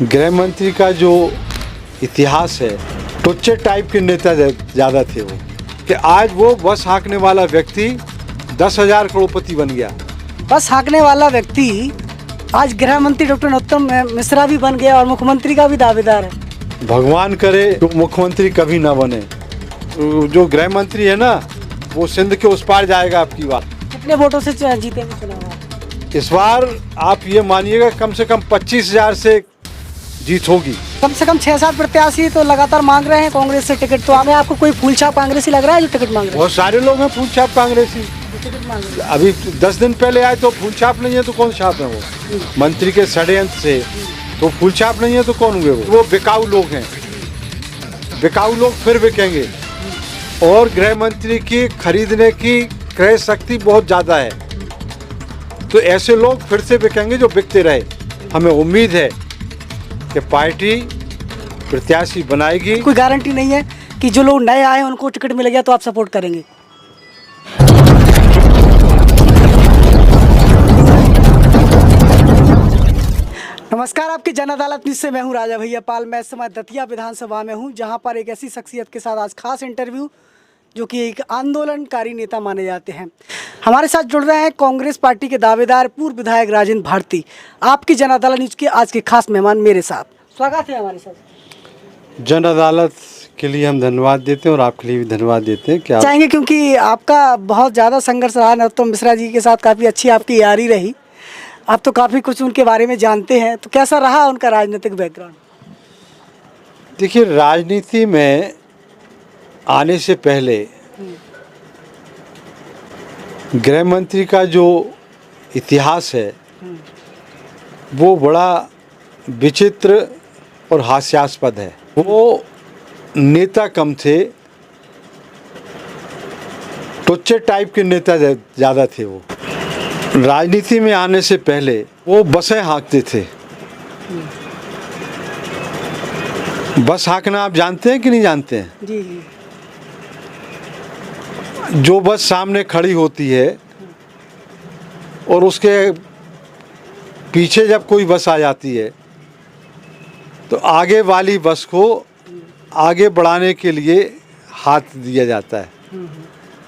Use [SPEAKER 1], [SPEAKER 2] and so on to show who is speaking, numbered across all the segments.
[SPEAKER 1] गृह मंत्री का जो इतिहास है, टुच्चे टाइप के नेता ज़्यादा थे वो, कि आज वो बस हाँकने वाला व्यक्ति 10,000 करोड़पति बन गया।
[SPEAKER 2] बस हाँकने वाला व्यक्ति आज गृह मंत्री डॉक्टर नरोत्तम मिश्रा भी बन गया और मुख्यमंत्री का भी दावेदार है।
[SPEAKER 1] भगवान करे तो मुख्यमंत्री कभी ना बने। जो गृह मंत्री है ना, वो सिंध के उस पार जाएगा। आपकी बात
[SPEAKER 2] कितने वोटों से जीतेंगे चुनाव?
[SPEAKER 1] इस बार आप ये मानिएगा कम से कम 25,000 से जीत होगी।
[SPEAKER 2] कम से कम 6-7 प्रत्याशी तो लगातार मांग रहे हैं कांग्रेस से टिकट। तो हमें आपको कोई फूल छाप कांग्रेसी लग रहा है जो टिकट मांग रहे हैं?
[SPEAKER 1] बहुत सारे लोग हैं फूल छाप कांग्रेसी।
[SPEAKER 2] टिकट मांग रहे हैं।
[SPEAKER 1] अभी 10 दिन पहले आए तो फूल छाप नहीं है तो कौन छाप है वो? मंत्री के षड्यंत्र से तो फूल छाप नहीं है तो कौन हुए वो? बिकाऊ लोग हैं। बिकाऊ लोग फिर बिकेंगे। और गृह मंत्री की खरीदने की क्रय शक्ति बहुत ज़्यादा है, तो ऐसे लोग फिर से बिकेंगे जो बिकते रहे। हमें उम्मीद है कि पार्टी प्रत्याशी बनाएगी।
[SPEAKER 2] कोई गारंटी नहीं है कि जो लोग नए आए उनको टिकट मिल गया तो आप सपोर्ट करेंगे? नमस्कार, आपकी जन अदालत न्यूज़ से मैं हूं राजा भैया पाल। मैं इस समय दतिया विधानसभा में हूं, जहां पर एक ऐसी शख्सियत के साथ आज खास इंटरव्यू, जो कि एक आंदोलनकारी नेता माने जाते हैं। हमारे साथ जुड़ रहे हैं कांग्रेस पार्टी के दावेदार पूर्व विधायक राजेंद्र भारती। आपकी जन अदालत न्यूज़ के आज के खास मेहमान मेरे साथ। स्वागत है हमारे साथ।
[SPEAKER 1] जन अदालत के लिए हम धन्यवाद देते हैं और आपके लिए भी धन्यवाद देते हैं। क्या
[SPEAKER 2] चाहेंगे, क्योंकि आपका बहुत ज़्यादा संघर्ष रहा नरोत्तम मिश्रा जी के साथ, काफ़ी अच्छी आपकी यारी रही। आप तो काफ़ी कुछ उनके बारे में जानते हैं, तो कैसा रहा उनका राजनीतिक बैकग्राउंड?
[SPEAKER 1] देखिए, राजनीति में आने से पहले गृह मंत्री का जो इतिहास है वो बड़ा विचित्र और हास्यास्पद है। वो नेता कम थे, टुच्चे टाइप के नेता ज़्यादा थे। वो राजनीति में आने से पहले वो बसें हाँकते थे। बस हाँकना आप जानते हैं कि नहीं जानते हैं?
[SPEAKER 2] जी जी।
[SPEAKER 1] जो बस सामने खड़ी होती है और उसके पीछे जब कोई बस आ जाती है तो आगे वाली बस को आगे बढ़ाने के लिए हाथ दिया जाता है,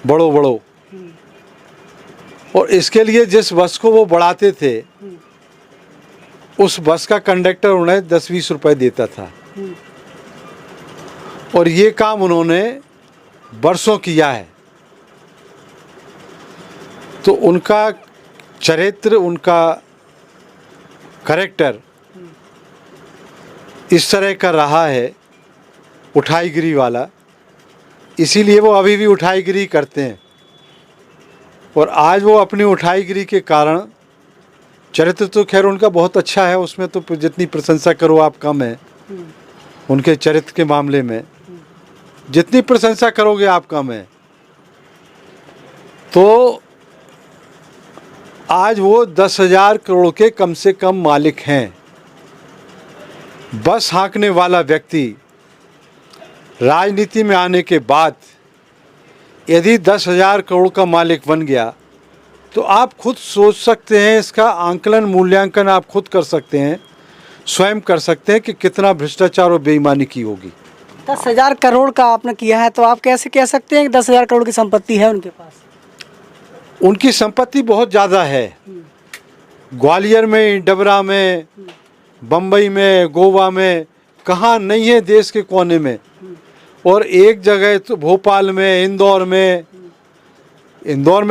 [SPEAKER 1] बढ़ो बढ़ो। और इसके लिए जिस बस को वो बढ़ाते थे उस बस का कंडक्टर उन्हें 10-20 रुपए देता था। और ये काम उन्होंने बरसों किया है। तो उनका चरित्र, उनका कैरेक्टर इस तरह का रहा है, उठाईगिरी वाला। इसीलिए वो अभी भी उठाईगिरी करते हैं। और आज वो अपनी उठाईगिरी के कारण, चरित्र तो खैर उनका बहुत अच्छा है, उसमें तो जितनी प्रशंसा करो आप कम है। उनके चरित्र के मामले में जितनी प्रशंसा करोगे आप कम है। तो आज वो 10,000 करोड़ के कम से कम मालिक हैं। बस हाँकने वाला व्यक्ति राजनीति में आने के बाद यदि 10,000 करोड़ का मालिक बन गया तो आप खुद सोच सकते हैं, इसका आंकलन मूल्यांकन आप खुद कर सकते हैं, स्वयं कर सकते हैं कि कितना भ्रष्टाचार और बेईमानी की होगी।
[SPEAKER 2] 10,000 करोड़ का आपने किया है, तो आप कैसे कह सकते हैं कि 10,000 करोड़ की संपत्ति है उनके पास?
[SPEAKER 1] उनकी संपत्ति बहुत ज़्यादा है। ग्वालियर में, डबरा में, बम्बई में, गोवा में, कहाँ नहीं है देश के कोने में। और एक जगह तो भोपाल में, इंदौर में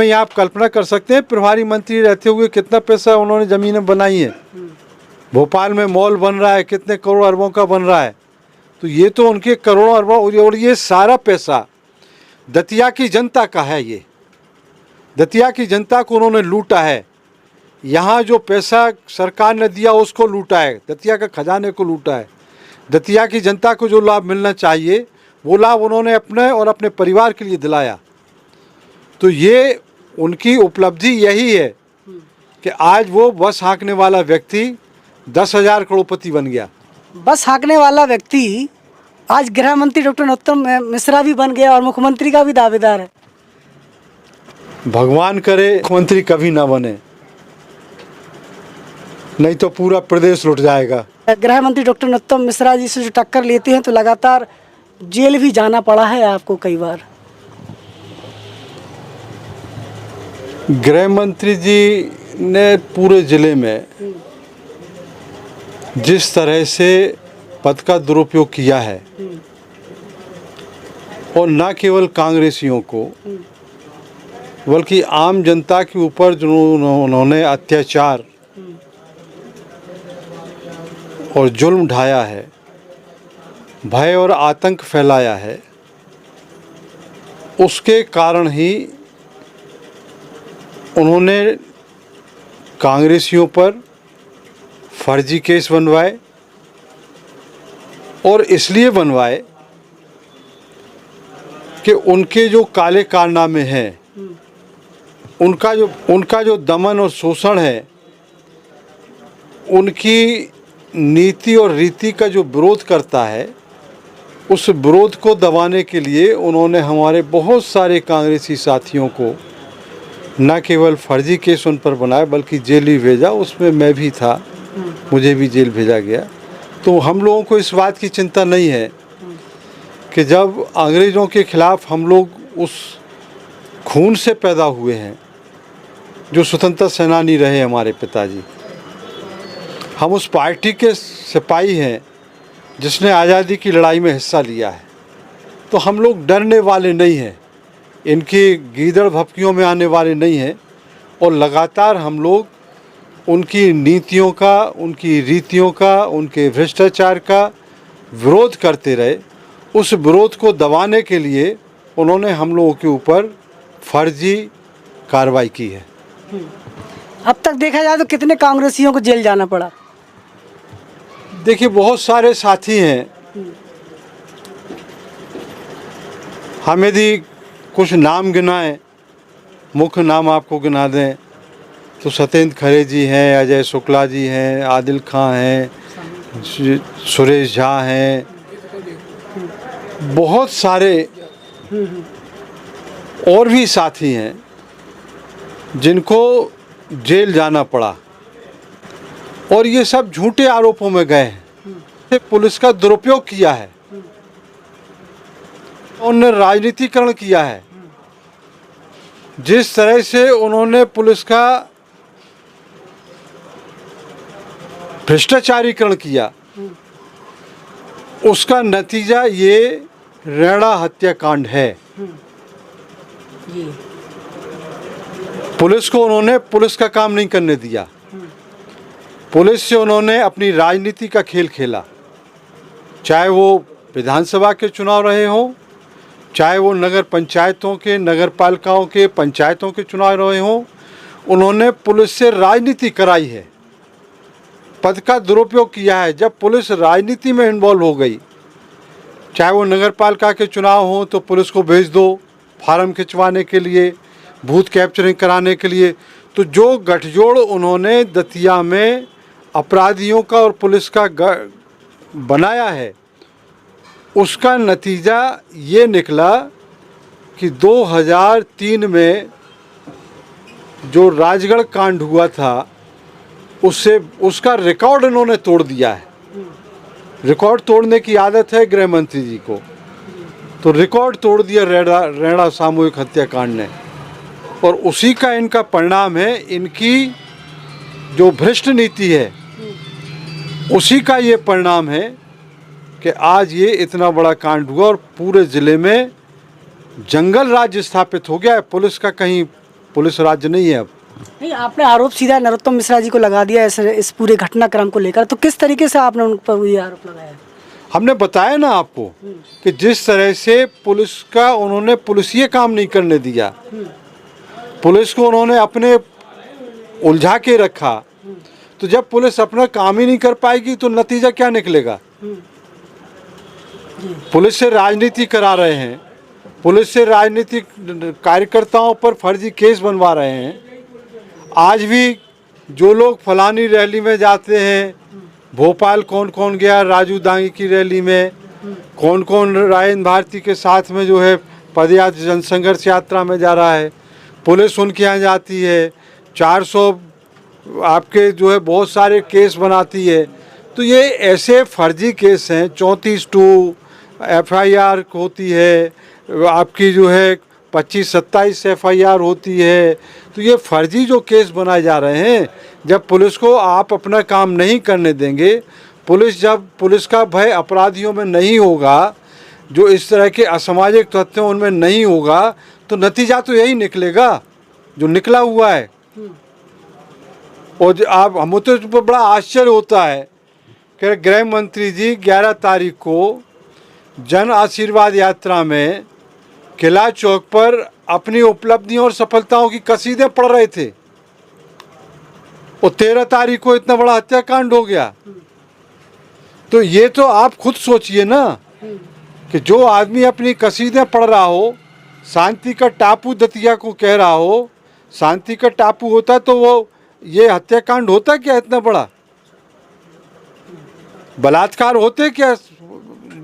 [SPEAKER 1] ही आप कल्पना कर सकते हैं प्रभारी मंत्री रहते हुए कितना पैसा उन्होंने ज़मीनें बनाई हैं। भोपाल में मॉल बन रहा है, कितने करोड़ अरबों का बन रहा है। तो ये तो उनके करोड़ों अरबों, और ये सारा पैसा दतिया की जनता का है। ये दतिया की जनता को उन्होंने लूटा है। यहाँ जो पैसा सरकार ने दिया उसको लूटा है, दतिया के खजाने को लूटा है। दतिया की जनता को जो लाभ मिलना चाहिए वो लाभ उन्होंने अपने और अपने परिवार के लिए दिलाया। तो ये उनकी उपलब्धि यही है कि आज वो बस हाँकने वाला व्यक्ति 10,000 करोड़पति बन गया।
[SPEAKER 2] बस हाँकने वाला व्यक्ति आज गृह मंत्री डॉक्टर नरोत्तम मिश्रा भी बन गया और मुख्यमंत्री का भी दावेदार है।
[SPEAKER 1] भगवान करे मुख्यमंत्री कभी ना बने। नहीं तो पूरा प्रदेश लुट जाएगा।
[SPEAKER 2] गृह मंत्री डॉक्टर नरोत्तम मिश्रा जी से जो टक्कर लेते हैं तो लगातार जेल भी जाना पड़ा है आपको कई बार।
[SPEAKER 1] गृह मंत्री जी ने पूरे ज़िले में जिस तरह से पद का दुरुपयोग किया है, और न केवल कांग्रेसियों को बल्कि आम जनता के ऊपर जो उन्होंने अत्याचार और जुल्म ढाया है, भय और आतंक फैलाया है, उसके कारण ही उन्होंने कांग्रेसियों पर फर्जी केस बनवाए, और इसलिए बनवाए कि उनके जो काले कारनामे हैं, उनका जो दमन और शोषण है, उनकी नीति और रीति का जो विरोध करता है, उस विरोध को दबाने के लिए उन्होंने हमारे बहुत सारे कांग्रेसी साथियों को न केवल फर्जी केस उन पर बनाया बल्कि जेल भी भेजा। उसमें मैं भी था, मुझे भी जेल भेजा गया। तो हम लोगों को इस बात की चिंता नहीं है कि जब अंग्रेज़ों के खिलाफ़ हम लोग उस खून से पैदा हुए हैं जो स्वतंत्रता सेनानी रहे हमारे पिताजी, हम उस पार्टी के सिपाही हैं जिसने आज़ादी की लड़ाई में हिस्सा लिया है, तो हम लोग डरने वाले नहीं हैं, इनकी गीदड़ भपकियों में आने वाले नहीं हैं। और लगातार हम लोग उनकी नीतियों का, उनकी रीतियों का, उनके भ्रष्टाचार का विरोध करते रहे। उस विरोध को दबाने के लिए उन्होंने हम लोगों के ऊपर फर्जी कार्रवाई की है।
[SPEAKER 2] अब तक देखा जाए तो कितने कांग्रेसियों को जेल जाना पड़ा?
[SPEAKER 1] देखिए, बहुत सारे साथी हैं। हम यदि कुछ नाम गिनाएं, मुख्य नाम आपको गिना दें तो सत्येंद्र खरे जी हैं, अजय शुक्ला जी हैं, आदिल खां हैं, सुरेश झा हैं, बहुत सारे और भी साथी हैं जिनको जेल जाना पड़ा, और ये सब झूठे आरोपों में गए हैं। पुलिस का दुरुपयोग किया है, उन्होंने राजनीतिकरण किया है। जिस तरह से उन्होंने पुलिस का भ्रष्टाचारीकरण किया, उसका नतीजा ये रैणा हत्याकांड है। पुलिस को उन्होंने पुलिस का काम नहीं करने दिया, पुलिस से उन्होंने अपनी राजनीति का खेल खेला। चाहे वो विधानसभा के चुनाव रहे हों, चाहे वो नगर पंचायतों के, नगर पालिकाओं के, पंचायतों के चुनाव रहे हों, उन्होंने पुलिस से राजनीति कराई है, पद का दुरुपयोग किया है। जब पुलिस राजनीति में इन्वॉल्व हो गई, चाहे वो नगर पालिका के चुनाव हों तो पुलिस को भेज दो फार्म खिंचवाने के लिए, बूथ कैप्चरिंग कराने के लिए, तो जो गठजोड़ उन्होंने दतिया में अपराधियों का और पुलिस का बनाया है, उसका नतीजा ये निकला कि 2003 में जो राजगढ़ कांड हुआ था, उसका रिकॉर्ड इन्होंने तोड़ दिया है। रिकॉर्ड तोड़ने की आदत है गृह मंत्री जी को, तो रिकॉर्ड तोड़ दिया रैणा सामूहिक हत्याकांड ने, और उसी का इनका परिणाम है। इनकी जो भ्रष्ट नीति है, उसी का ये परिणाम है कि आज ये इतना बड़ा कांड हुआ और पूरे ज़िले में जंगल राज्य स्थापित हो गया है। पुलिस का कहीं पुलिस राज्य नहीं है अब।
[SPEAKER 2] नहीं, आपने आरोप सीधा नरोत्तम मिश्रा जी को लगा दिया इस पूरे घटनाक्रम को लेकर, तो किस तरीके से आपने उन पर ये आरोप लगाया?
[SPEAKER 1] हमने बताया ना आपको कि जिस तरह से पुलिस का उन्होंने पुलिसिया काम नहीं करने दिया, पुलिस को उन्होंने अपने उलझा के रखा, तो जब पुलिस अपना काम ही नहीं कर पाएगी तो नतीजा क्या निकलेगा? पुलिस से राजनीति करा रहे हैं, पुलिस से राजनीतिक कार्यकर्ताओं पर फर्जी केस बनवा रहे हैं। आज भी जो लोग फलानी रैली में जाते हैं, भोपाल कौन कौन गया राजू दांगी की रैली में, कौन कौन राजेंद्र भारती के साथ में जो है पदयात्रा जनसंघर्ष यात्रा में जा रहा है, पुलिस उनके यहाँ जाती है। 400 आपके जो है बहुत सारे केस बनाती है। तो ये ऐसे फर्जी केस हैं, 34-2 FIR होती है, आपकी जो है 25-27 FIR होती है। तो ये फर्जी जो केस बनाए जा रहे हैं, जब पुलिस को आप अपना काम नहीं करने देंगे, जब पुलिस का भय अपराधियों में नहीं होगा, जो इस तरह के असामाजिक तत्व उनमें नहीं होगा, तो नतीजा तो यही निकलेगा जो निकला हुआ है। और आप हमें तो बड़ा आश्चर्य होता है कि गृह मंत्री जी 11 तारीख को जन आशीर्वाद यात्रा में किला चौक पर अपनी उपलब्धियों और सफलताओं की कसीदे पढ़ रहे थे, और 13 तारीख को इतना बड़ा हत्याकांड हो गया। तो ये तो आप खुद सोचिए ना कि जो आदमी अपनी कसीदे पढ़ रहा हो, शांति का टापू दतिया को कह रहा हो, शांति का टापू होता तो वो ये हत्याकांड होता क्या इतना बड़ा? बलात्कार होते क्या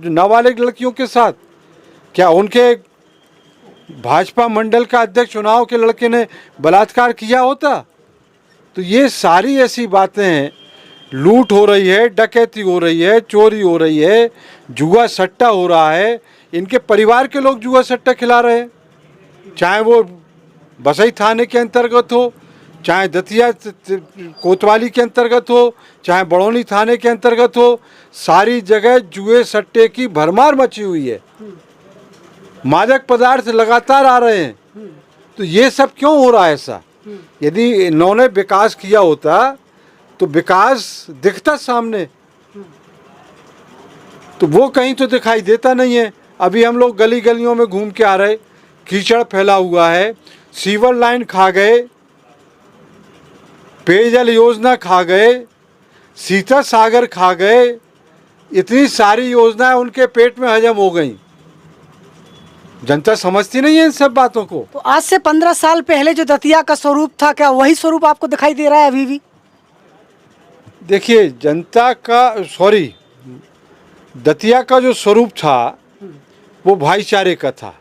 [SPEAKER 1] नाबालिग लड़कियों के साथ? क्या उनके भाजपा मंडल का अध्यक्ष चुनाव के लड़के ने बलात्कार किया होता? तो ये सारी ऐसी बातें हैं। लूट हो रही है, डकैती हो रही है, चोरी हो रही है, जुआ सट्टा हो रहा है। इनके परिवार के लोग जुआ सट्टा खिला रहे हैं, चाहे वो बसई थाने के अंतर्गत हो, चाहे दतिया कोतवाली के अंतर्गत हो, चाहे बड़ौनी थाने के अंतर्गत हो। सारी जगह जुए सट्टे की भरमार मची हुई है, मादक पदार्थ लगातार आ रहे हैं। तो ये सब क्यों हो रहा है ऐसा? यदि इन्होंने विकास किया होता तो विकास दिखता सामने, तो वो कहीं तो दिखाई देता नहीं है। अभी हम लोग गली गलियों में घूम के आ रहे, कीचड़ फैला हुआ है, सीवर लाइन खा गए, पेयजल योजना खा गए, सीता सागर खा गए, इतनी सारी योजनाएं उनके पेट में हजम हो गई। जनता समझती नहीं है इन सब बातों को।
[SPEAKER 2] तो आज से 15 साल पहले जो दतिया का स्वरूप था, क्या वही स्वरूप आपको दिखाई दे रहा है अभी भी?
[SPEAKER 1] देखिए, जनता का दतिया का जो स्वरूप था वो भाईचारे का था,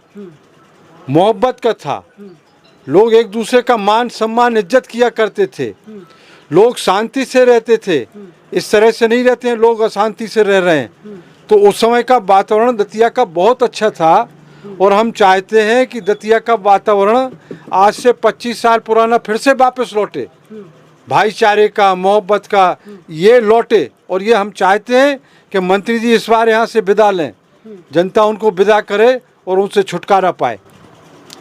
[SPEAKER 1] मोहब्बत का था। लोग एक दूसरे का मान सम्मान इज्जत किया करते थे, लोग शांति से रहते थे। इस तरह से नहीं रहते हैं, लोग अशांति से रह रहे हैं। तो उस समय का वातावरण दतिया का बहुत अच्छा था, और हम चाहते हैं कि दतिया का वातावरण आज से 25 साल पुराना फिर से वापस लौटे, भाईचारे का, मोहब्बत का, ये लौटे। और ये हम चाहते हैं कि मंत्री जी इस बार यहाँ से विदा लें, जनता उनको विदा करे और उनसे छुटकारा पाए।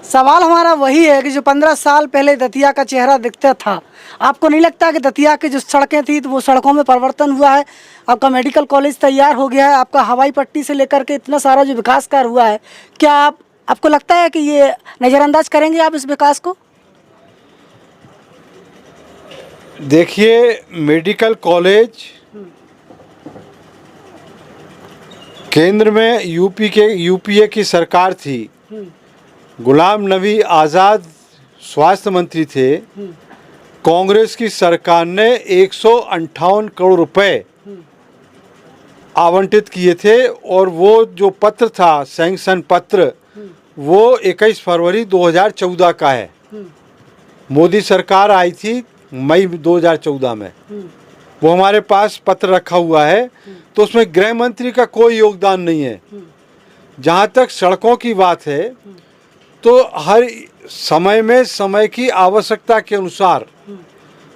[SPEAKER 2] सवाल हमारा वही है कि जो 15 साल पहले दतिया का चेहरा दिखता था, आपको नहीं लगता कि दतिया की जो सड़कें थी तो वो सड़कों में परिवर्तन हुआ है? आपका मेडिकल कॉलेज तैयार हो गया है, आपका हवाई पट्टी से लेकर के इतना सारा जो विकास कार्य हुआ है, क्या आपको लगता है कि ये नज़रअंदाज करेंगे आप इस विकास को?
[SPEAKER 1] देखिए, मेडिकल कॉलेज केंद्र में यूपीए की सरकार थी, गुलाम नबी आज़ाद स्वास्थ्य मंत्री थे। कांग्रेस की सरकार ने 158 करोड़ रुपए आवंटित किए थे, और वो जो पत्र था, सैंक्शन पत्र, वो 21 फरवरी 2014 का है। मोदी सरकार आई थी मई 2014 में, वो हमारे पास पत्र रखा हुआ है। तो उसमें गृह मंत्री का कोई योगदान नहीं है। जहाँ तक सड़कों की बात है, तो हर समय में समय की आवश्यकता के अनुसार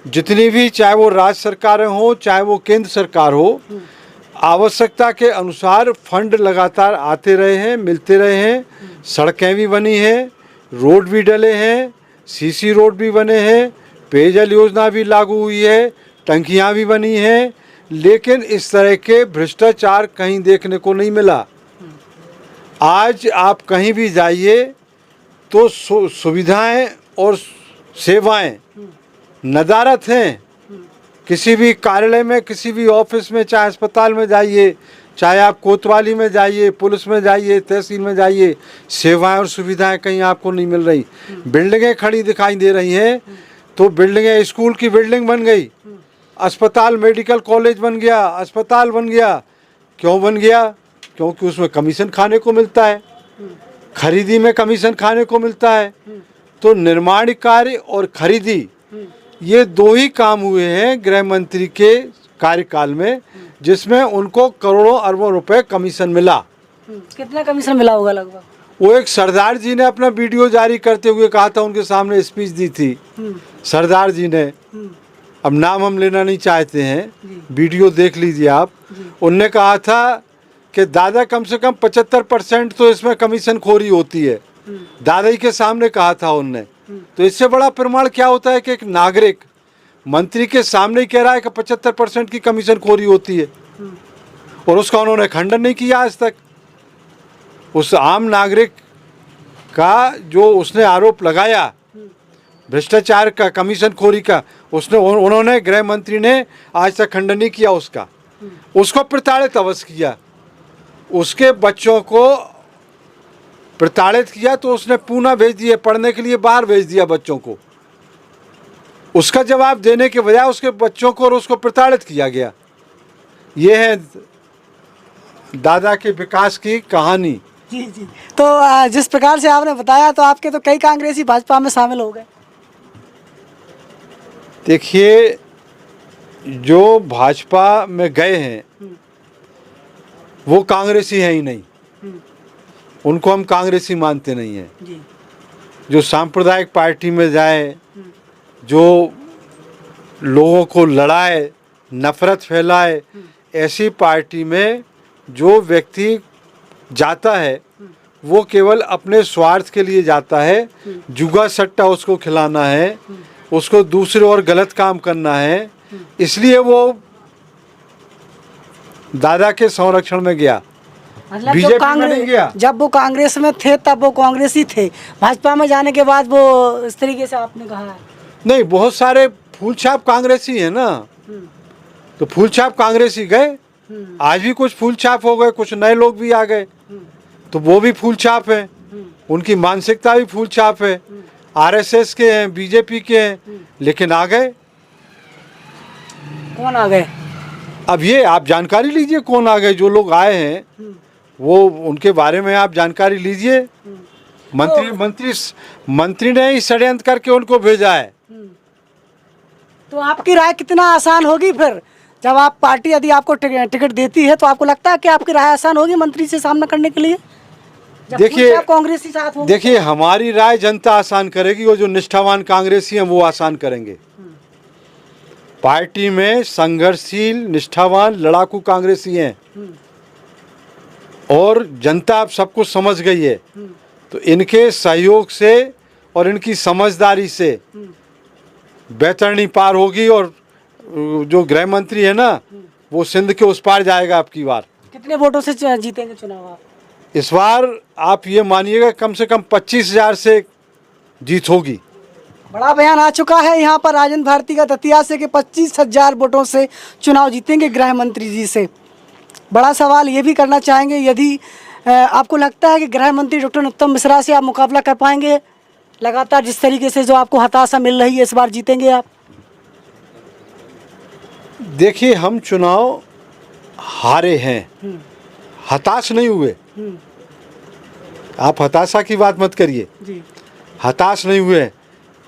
[SPEAKER 1] जितनी भी, चाहे वो राज्य सरकारें हो चाहे वो केंद्र सरकार हो, आवश्यकता के अनुसार फंड लगातार आते रहे हैं, मिलते रहे हैं। सड़कें भी बनी हैं, रोड भी डले हैं, सीसी रोड भी बने हैं, पेयजल योजना भी लागू हुई है, टंकियां भी बनी हैं। लेकिन इस तरह के भ्रष्टाचार कहीं देखने को नहीं मिला। आज आप कहीं भी जाइए तो सुविधाएं और सेवाएं नदारत हैं। किसी भी कार्यालय में, किसी भी ऑफिस में, चाहे अस्पताल में जाइए, चाहे आप कोतवाली में जाइए, पुलिस में जाइए, तहसील में जाइए, सेवाएं और सुविधाएं कहीं आपको नहीं मिल रही। बिल्डिंगें खड़ी दिखाई दे रही हैं, तो बिल्डिंगें, स्कूल की बिल्डिंग बन गई, अस्पताल, मेडिकल कॉलेज बन गया, अस्पताल बन गया। क्यों बन गया? क्योंकि उसमें कमीशन खाने को मिलता है, खरीदी में कमीशन खाने को मिलता है। तो निर्माण कार्य और खरीदी ये 2 ही काम हुए हैं गृह मंत्री के कार्यकाल में जिसमें उनको करोड़ों अरबों रुपए कमीशन मिला।
[SPEAKER 2] कितना कमीशन मिला होगा लगभग?
[SPEAKER 1] वो एक सरदार जी ने अपना वीडियो जारी करते हुए कहा था, उनके सामने स्पीच दी थी सरदार जी ने, अब नाम हम लेना नहीं चाहते हैं, वीडियो देख लीजिए आप। उनने कहा था कि दादा कम से कम 75% तो इसमें कमीशन खोरी होती है, दादा ही के सामने कहा था उनने। तो इससे बड़ा प्रमाण क्या होता है कि एक नागरिक मंत्री के सामने ही कह रहा है कि 75% की कमीशन खोरी होती है, और उसका उन्होंने खंडन नहीं किया आज तक। उस आम नागरिक का जो उसने आरोप लगाया भ्रष्टाचार का, कमीशन खोरी का, उन्होंने गृह मंत्री ने आज तक खंडन नहीं किया उसका। उसको प्रताड़ित अवश्य किया, उसके बच्चों को प्रताड़ित किया, तो उसने पूना भेज दिए पढ़ने के लिए, बाहर भेज दिया बच्चों को। उसका जवाब देने के बजाय उसके बच्चों को और उसको प्रताड़ित किया गया। ये है दादा के विकास की कहानी।
[SPEAKER 2] जी जी। तो जिस प्रकार से आपने बताया, तो आपके तो कई कांग्रेसी भाजपा में शामिल हो गए।
[SPEAKER 1] देखिए, जो भाजपा में गए हैं वो कांग्रेसी हैं ही नहीं, उनको हम कांग्रेसी मानते नहीं हैं।
[SPEAKER 2] जी।
[SPEAKER 1] जो सांप्रदायिक पार्टी में जाए, जो लोगों को लड़ाए, नफरत फैलाए, ऐसी पार्टी में जो व्यक्ति जाता है वो केवल अपने स्वार्थ के लिए जाता है, जुआ सट्टा उसको खिलाना है, उसको दूसरे और गलत काम करना है, इसलिए वो दादा के संरक्षण में गया,
[SPEAKER 2] मतलब
[SPEAKER 1] बीजेपी में नहीं गया।
[SPEAKER 2] जब वो कांग्रेस में थे तब वो कांग्रेसी थे, भाजपा में जाने के बाद वो इस तरीके से आपने कहा है।
[SPEAKER 1] नहीं, बहुत सारे फूल छाप कांग्रेसी है ना, तो फूल छाप कांग्रेसी गए, आज भी कुछ फूल छाप हो गए, कुछ नए लोग भी आ गए, तो वो भी फूल छाप है, उनकी मानसिकता भी फूल छाप है, आरएसएस के हैं, बीजेपी के हैं, लेकिन आ गए।
[SPEAKER 2] कौन आ गए?
[SPEAKER 1] अब ये आप जानकारी लीजिए कौन आ गए। जो लोग आए हैं वो उनके बारे में आप जानकारी लीजिए। मंत्री ने ही षड्यंत्र करके उनको भेजा है।
[SPEAKER 2] तो आपकी राय कितना आसान होगी फिर, जब आप पार्टी यदि आपको टिकट देती है, तो आपको लगता है कि आपकी राय आसान होगी मंत्री से सामना करने के लिए?
[SPEAKER 1] देखिए,
[SPEAKER 2] कांग्रेसी साथ होंगे।
[SPEAKER 1] देखिए, हमारी राय जनता आसान करेगी, और जो निष्ठावान कांग्रेसी हैं वो आसान करेंगे। पार्टी में संघर्षशील, निष्ठावान, लड़ाकू कांग्रेसी हैं, और जनता अब सब कुछ समझ गई है। तो इनके सहयोग से और इनकी समझदारी से बैतरणी पार होगी, और जो गृह मंत्री है ना वो सिंध के उस पार जाएगा। अब की बार
[SPEAKER 2] कितने वोटों से जीतेंगे चुनाव आप?
[SPEAKER 1] इस बार आप ये मानिएगा कम से कम 25,000 से जीत होगी।
[SPEAKER 2] बड़ा बयान आ चुका है यहाँ पर राजेंद्र भारती का दतिया से कि 25,000 वोटों से चुनाव जीतेंगे गृह मंत्री जी से। बड़ा सवाल ये भी करना चाहेंगे, यदि आपको लगता है कि गृह मंत्री डॉक्टर उत्तम मिश्रा से आप मुकाबला कर पाएंगे लगातार, जिस तरीके से जो आपको हताशा मिल रही है, इस बार जीतेंगे आप?
[SPEAKER 1] देखिए, हम चुनाव हारे हैं, हताश नहीं हुए। आप हताशा की बात मत करिए, हताश नहीं हुए।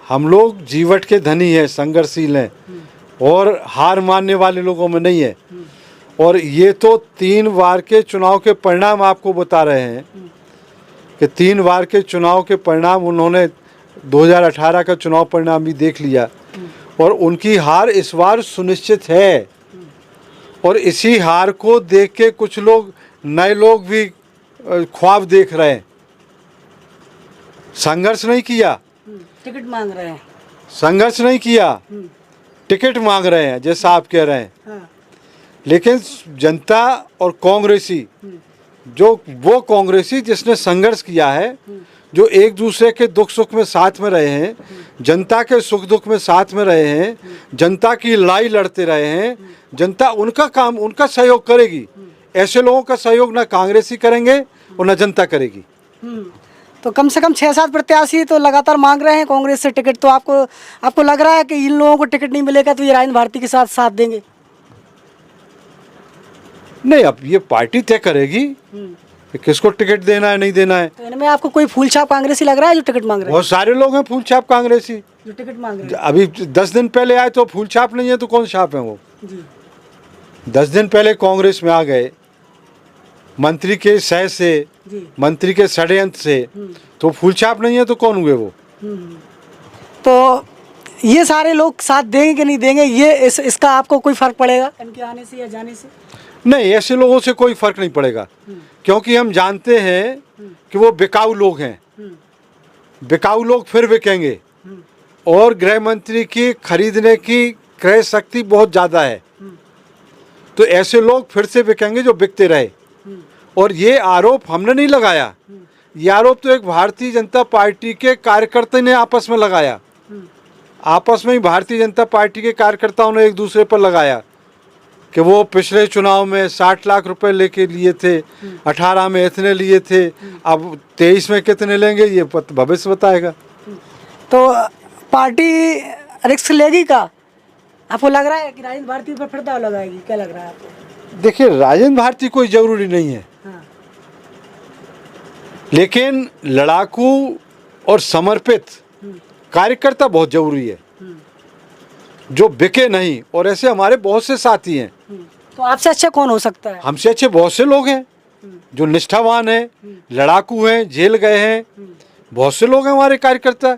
[SPEAKER 1] हम लोग जीवट के धनी हैं, संघर्षशील हैं, और हार मानने वाले लोगों में नहीं है। और ये तो 3 बार के चुनाव के परिणाम आपको बता रहे हैं कि 3 बार के चुनाव के परिणाम, उन्होंने 2018 का चुनाव परिणाम भी देख लिया, और उनकी हार इस बार सुनिश्चित है। और इसी हार को देख के कुछ लोग, नए लोग भी ख्वाब देख रहे हैं। संघर्ष नहीं किया,
[SPEAKER 2] टिकट मांग रहे हैं।
[SPEAKER 1] संघर्ष नहीं किया, टिकट मांग रहे हैं, जैसा आप कह रहे हैं।
[SPEAKER 2] हाँ।
[SPEAKER 1] लेकिन जनता और कांग्रेसी, जो वो कांग्रेसी जिसने संघर्ष किया है, जो एक दूसरे के दुख सुख में साथ में रहे हैं, जनता के सुख दुख में साथ में रहे हैं, जनता की लड़ाई लड़ते रहे हैं, जनता उनका काम, उनका सहयोग करेगी। ऐसे लोगों का सहयोग ना कांग्रेसी करेंगे और ना जनता करेगी।
[SPEAKER 2] तो कम से कम 6-7 प्रत्याशी तो लगातार मांग रहे हैं कांग्रेस से टिकट, तो आपको लग रहा है कि इन लोगों को टिकट नहीं मिलेगा तो ये राजेंद्र भारती के साथ देंगे?
[SPEAKER 1] नहीं, अब ये पार्टी तय करेगी। कि किसको टिकट देना है नहीं देना है।
[SPEAKER 2] तो इनमें आपको कोई फूल छाप कांग्रेसी लग रहा है जो टिकट मांग रहे हैं?
[SPEAKER 1] बहुत सारे लोग हैं फूल छाप कांग्रेसी
[SPEAKER 2] जो टिकट मांग रहे हैं।
[SPEAKER 1] अभी 10 दिन पहले आए तो फूल छाप नहीं है तो कौन छाप है वो।
[SPEAKER 2] जी
[SPEAKER 1] 10 दिन पहले कांग्रेस में आ गए मंत्री के सह से,
[SPEAKER 2] जी
[SPEAKER 1] मंत्री के षड्यंत्र से, तो फूल छाप नहीं है तो कौन हुए वो।
[SPEAKER 2] तो ये सारे लोग साथ देंगे कि नहीं देंगे, ये इसका आपको कोई फर्क पड़ेगा इनके आने से या जाने से?
[SPEAKER 1] नहीं, ऐसे लोगों से कोई फर्क नहीं पड़ेगा, क्योंकि हम जानते हैं कि वो बिकाऊ लोग हैं। बिकाऊ लोग फिर बिकेंगे और गृह मंत्री की खरीदने की क्रय शक्ति बहुत ज़्यादा है, तो ऐसे लोग फिर से बिकेंगे जो बिकते रहे। और ये आरोप हमने नहीं लगाया, ये आरोप तो एक भारतीय जनता पार्टी के कार्यकर्ता ने आपस में लगाया। आपस में ही भारतीय जनता पार्टी के कार्यकर्ताओं ने एक दूसरे पर लगाया कि वो पिछले चुनाव में 60 लाख रुपए लेके लिए थे, 18 में इतने लिए थे, अब 23 में कितने लेंगे ये भविष्य बताएगा।
[SPEAKER 2] तो पार्टी रिस्क लेगी का? आपको लग रहा है कि राजेंद्र भारती पर फिर दाव लगाएगी? क्या लग रहा है आपको?
[SPEAKER 1] देखिए, राजेंद्र भारती कोई जरूरी नहीं है,
[SPEAKER 2] हाँ।
[SPEAKER 1] लेकिन लड़ाकू और समर्पित कार्यकर्ता बहुत जरूरी है जो बिके नहीं। और ऐसे हमारे बहुत से साथी हैं।
[SPEAKER 2] तो आपसे अच्छा कौन हो सकता है?
[SPEAKER 1] हमसे अच्छे बहुत से लोग हैं जो निष्ठावान हैं, लड़ाकू हैं, जेल गए हैं, बहुत से लोग हैं हमारे कार्यकर्ता,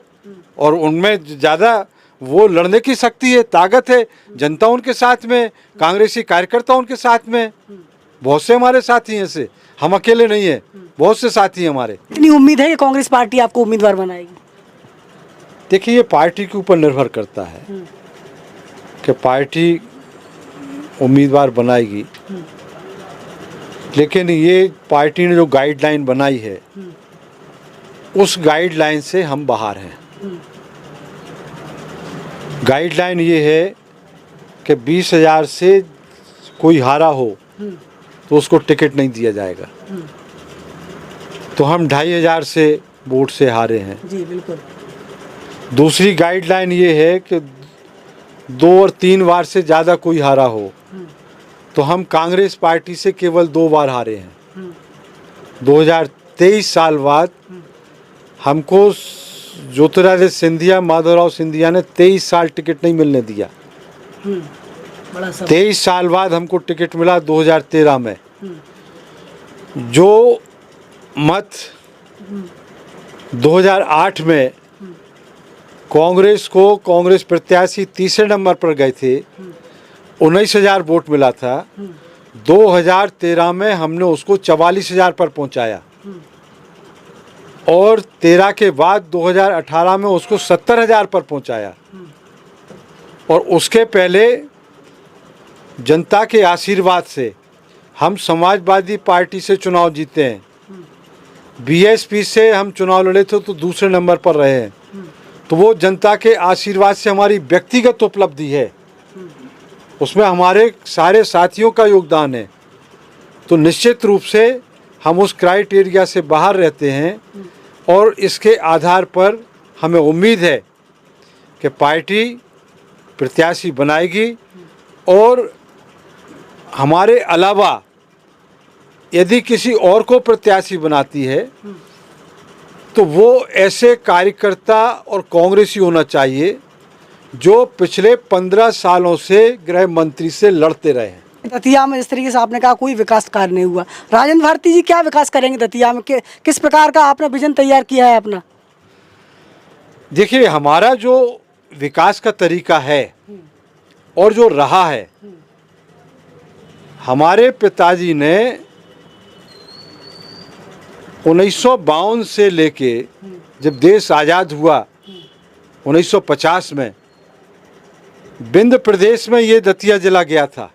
[SPEAKER 1] और उनमें ज़्यादा वो लड़ने की शक्ति है, ताकत है। जनता उनके साथ में, कांग्रेसी कार्यकर्ता उनके साथ में, बहुत से हमारे साथी हैं। ऐसे हम अकेले नहीं हैं, बहुत से साथी हैं हमारे।
[SPEAKER 2] इतनी उम्मीद है कि कांग्रेस पार्टी आपको उम्मीदवार बनाएगी?
[SPEAKER 1] देखिए, ये पार्टी के ऊपर निर्भर करता है कि पार्टी उम्मीदवार बनाएगी, लेकिन ये पार्टी ने जो गाइडलाइन बनाई है उस गाइडलाइन से हम बाहर हैं। गाइडलाइन ये है कि 20,000 से कोई हारा हो तो उसको टिकट नहीं दिया जाएगा। तो हम 2,500 से वोट से हारे हैं।
[SPEAKER 2] जी बिल्कुल।
[SPEAKER 1] दूसरी गाइडलाइन ये है कि 2 और 3 बार से ज़्यादा कोई हारा हो तो हम कांग्रेस पार्टी से केवल 2 बार हारे हैं। 2023 साल बाद हमको ज्योतिरादित्य सिंधिया, माधवराव सिंधिया ने 23 साल टिकट नहीं मिलने दिया।
[SPEAKER 2] बड़ा
[SPEAKER 1] 23 साल बाद हमको टिकट मिला 2013 में। जो मत 2008 में कांग्रेस को, कांग्रेस प्रत्याशी तीसरे नंबर पर गए थे, 19,000 वोट मिला था। 2013 में हमने उसको 44,000 पर पहुंचाया और 13 के बाद 2018 में उसको 70,000 पर पहुंचाया। और उसके पहले जनता के आशीर्वाद से हम समाजवादी पार्टी से चुनाव जीते हैं, बीएसपी से हम चुनाव लड़े थे तो दूसरे नंबर पर रहे हैं। तो वो जनता के आशीर्वाद से हमारी व्यक्तिगत उपलब्धि है, उसमें हमारे सारे साथियों का योगदान है। तो निश्चित रूप से हम उस क्राइटेरिया से बाहर रहते हैं और इसके आधार पर हमें उम्मीद है कि पार्टी प्रत्याशी बनाएगी और हमारे अलावा यदि किसी और को प्रत्याशी बनाती है तो वो ऐसे कार्यकर्ता और कांग्रेसी होना चाहिए जो पिछले 15 सालों से गृह मंत्री से लड़ते रहे हैं।
[SPEAKER 2] दतिया में जिस तरीके से आपने कहा कोई विकास कार्य नहीं हुआ, राजेंद्र भारती जी क्या विकास करेंगे दतिया में? किस प्रकार का आपने विजन तैयार किया है अपना?
[SPEAKER 1] देखिए, हमारा जो विकास का तरीका है और जो रहा है, हमारे पिताजी ने 1952 से लेके जब देश आज़ाद हुआ 1950 में, विंध्य प्रदेश में ये दतिया जिला गया था।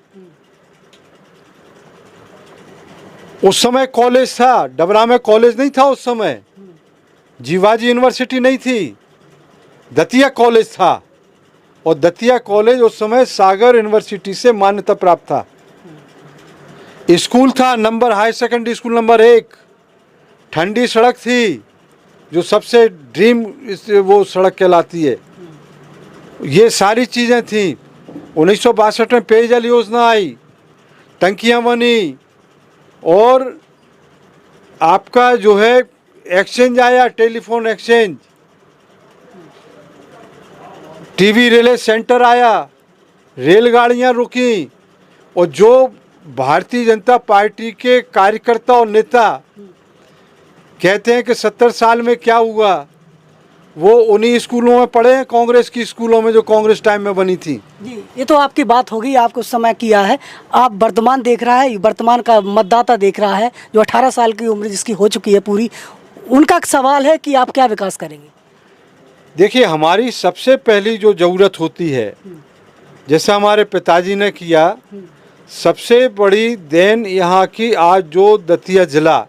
[SPEAKER 1] उस समय कॉलेज था, डबरा में कॉलेज नहीं था उस समय, जीवाजी यूनिवर्सिटी नहीं थी, दतिया कॉलेज था। और दतिया कॉलेज उस समय सागर यूनिवर्सिटी से मान्यता प्राप्त था। स्कूल था number, high secondary school number 1, ठंडी सड़क थी जो सबसे ड्रीम वो सड़क कहलाती है। ये सारी चीज़ें थीं। 1962 में पेयजल योजना आई, टंकियाँ बनी और आपका जो है एक्सचेंज आया, telephone exchange, TV relay centre आया, रेलगाड़ियां रुकी, और जो भारतीय जनता पार्टी के कार्यकर्ता और नेता कहते हैं कि 70 साल में क्या हुआ, वो उन्हीं स्कूलों में पढ़े हैं, कांग्रेस की स्कूलों में जो कांग्रेस टाइम में बनी थी।
[SPEAKER 2] जी, ये तो आपकी बात होगी, आपको उस समय किया है। आप वर्तमान देख रहा है, वर्तमान का मतदाता देख रहा है, जो 18 साल की उम्र जिसकी हो चुकी है पूरी, उनका सवाल है कि आप क्या विकास करेंगे।
[SPEAKER 1] देखिए, हमारी सबसे पहली जो ज़रूरत होती है, जैसा हमारे पिताजी ने किया, सबसे बड़ी देन यहाँ की आज जो दतिया जिला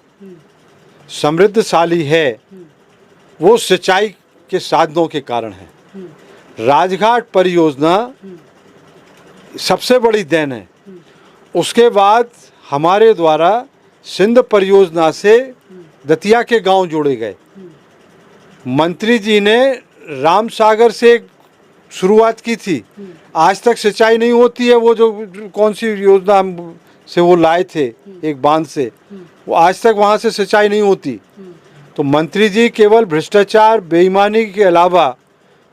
[SPEAKER 1] समृद्धशाली है, वो सिंचाई के साधनों के कारण है। राजघाट परियोजना सबसे बड़ी देन है। उसके बाद हमारे द्वारा सिंध परियोजना से दतिया के गांव जोड़े गए। मंत्री जी ने राम सागर से शुरुआत की थी, आज तक सिंचाई नहीं होती है। वो जो कौन सी योजना से वो लाए थे एक बांध से, वो आज तक वहाँ से सिंचाई नहीं होती। तो मंत्री जी केवल भ्रष्टाचार बेईमानी के अलावा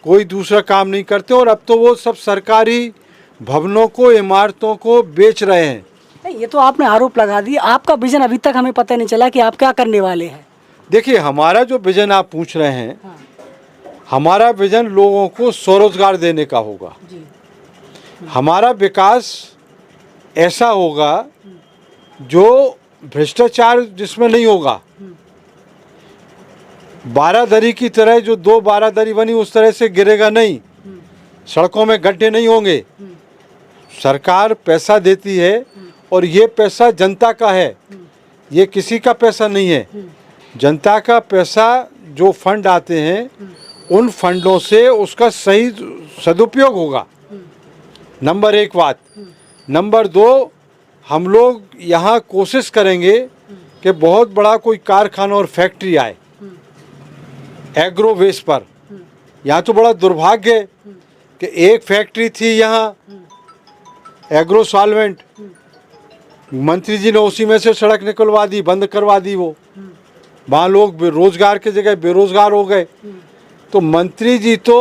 [SPEAKER 1] कोई दूसरा काम नहीं करते, और अब तो वो सब सरकारी भवनों को, इमारतों को बेच रहे हैं।
[SPEAKER 2] ये तो आपने आरोप लगा दिया, आपका विजन अभी तक हमें पता नहीं चला कि आप क्या करने वाले हैं।
[SPEAKER 1] देखिए, हमारा जो विजन आप पूछ रहे हैं, हमारा विजन लोगों को स्वरोजगार देने का होगा। हमारा विकास ऐसा होगा जो भ्रष्टाचार जिसमें नहीं होगा। बारादरी की तरह जो 2 बारादरी बनी उस तरह से गिरेगा नहीं, सड़कों में गड्ढे नहीं होंगे। सरकार पैसा देती है और ये पैसा जनता का है, ये किसी का पैसा नहीं है। जनता का पैसा जो फंड आते हैं, उन फंडों से उसका सही सदुपयोग होगा। नंबर 1 बात। नंबर 2, हम लोग यहाँ कोशिश करेंगे कि बहुत बड़ा कोई कारखाना और फैक्ट्री आए एग्रो वेस्ट पर। यहाँ तो बड़ा दुर्भाग्य है कि एक फैक्ट्री थी यहाँ एग्रो सॉल्वेंट, मंत्री जी ने उसी में से सड़क निकलवा दी, बंद करवा दी। वो वहाँ लोग रोजगार की जगह बेरोजगार हो गए। तो मंत्री जी तो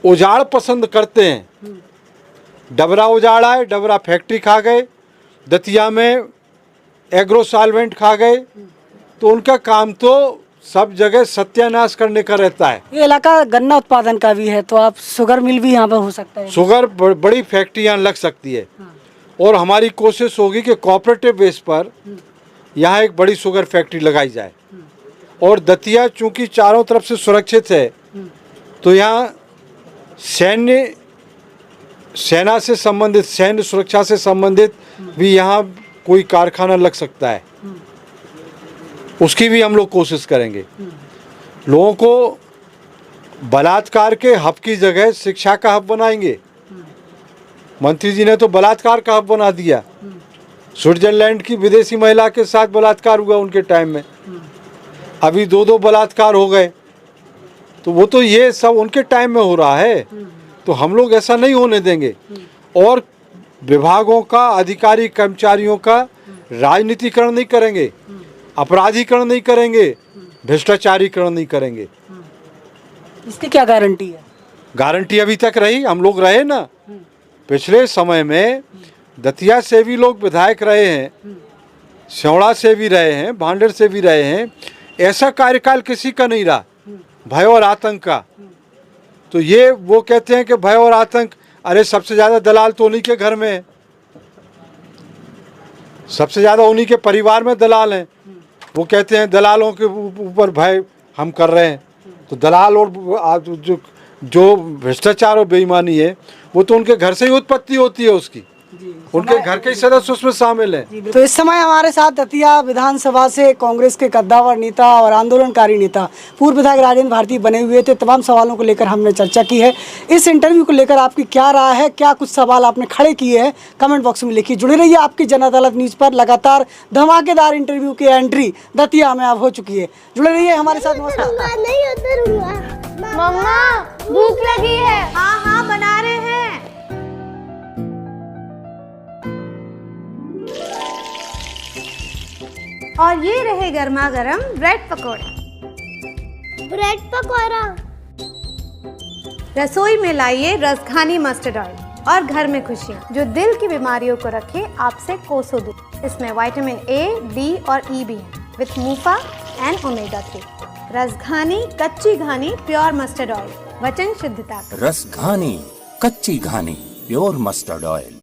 [SPEAKER 1] उजाड़ पसंद करते हैं। डबरा उजाड़ा है, डबरा फैक्ट्री खा गए, दतिया में एग्रो सॉल्वेंट खा गए। तो उनका काम तो सब जगह सत्यानाश करने का रहता है।
[SPEAKER 2] ये इलाका गन्ना उत्पादन का भी है, तो आप शुगर मिल भी यहाँ पर हो सकता है।
[SPEAKER 1] शुगर बड़ी फैक्ट्री यहाँ लग सकती है। और हमारी कोशिश होगी कि कोऑपरेटिव बेस पर यहाँ एक बड़ी शुगर फैक्ट्री लगाई जाए। और दतिया चूंकि चारों तरफ से सुरक्षित है, तो यहाँ सेना से संबंधित, सैन्य सुरक्षा से संबंधित भी यहाँ कोई कारखाना लग सकता है। उसकी भी हम लोग कोशिश करेंगे। लोगों को बलात्कार के हब की जगह शिक्षा का हब बनाएंगे। मंत्री जी ने तो बलात्कार का हब बना दिया। स्विट्जरलैंड की विदेशी महिला के साथ बलात्कार हुआ उनके टाइम में, अभी 2 बलात्कार हो गए। तो वो तो ये सब उनके टाइम में हो रहा है, तो हम लोग ऐसा नहीं होने देंगे। और विभागों का, अधिकारी कर्मचारियों का राजनीतिकरण नहीं करेंगे, अपराधीकरण नहीं करेंगे, भ्रष्टाचारीकरण नहीं करेंगे।
[SPEAKER 2] इसकी क्या गारंटी है?
[SPEAKER 1] गारंटी अभी तक रही, हम लोग रहे ना। पिछले समय में दतिया से भी लोग विधायक रहे हैं, स्योड़ा से भी रहे हैं, भांडेर से भी रहे हैं। ऐसा कार्यकाल किसी का नहीं रहा भय और आतंक का। तो ये वो कहते हैं कि भय और आतंक, अरे सबसे ज़्यादा दलाल तो उन्हीं के घर में है, सबसे ज़्यादा उन्हीं के परिवार में दलाल हैं। वो कहते हैं दलालों के ऊपर भय हम कर रहे हैं। तो दलाल और जो भ्रष्टाचार और बेईमानी है, वो तो उनके घर से ही उत्पत्ति होती है उसकी, उनके घर के ही सदस्य उसमें शामिल हैं।
[SPEAKER 2] तो इस समय हमारे साथ दतिया विधानसभा से कांग्रेस के कद्दावर नेता और आंदोलनकारी नेता पूर्व विधायक राजेंद्र भारती बने हुए थे। तमाम सवालों को लेकर हमने चर्चा की है। इस इंटरव्यू को लेकर आपकी क्या राय है, क्या कुछ सवाल आपने खड़े किए हैं, कमेंट बॉक्स में लिखिए। जुड़े रहिए आपकी जन अदालत न्यूज़ पर। लगातार धमाकेदार इंटरव्यू की एंट्री दतिया में अब हो चुकी है। जुड़े रहिए हमारे साथ।
[SPEAKER 3] मम्मा भूख लगी है। हाँ हाँ बना रहे हैं। और ये रहे गर्मा गर्म ब्रेड पकौड़े। ब्रेड पकौड़ा। रसोई में लाइए रसघानी मस्टर्ड ऑयल और घर में खुशियाँ जो दिल की बीमारियों को रखे आपसे कोसों दूर। इसमें विटामिन ए, डी और ई भी है विथ मूफा एंड ओमेगा 3। रसघानी कच्ची घानी प्योर मस्टर्ड ऑयल, वचन शुद्धता।
[SPEAKER 4] रसघानी कच्ची घानी प्योर मस्टर्ड ऑयल।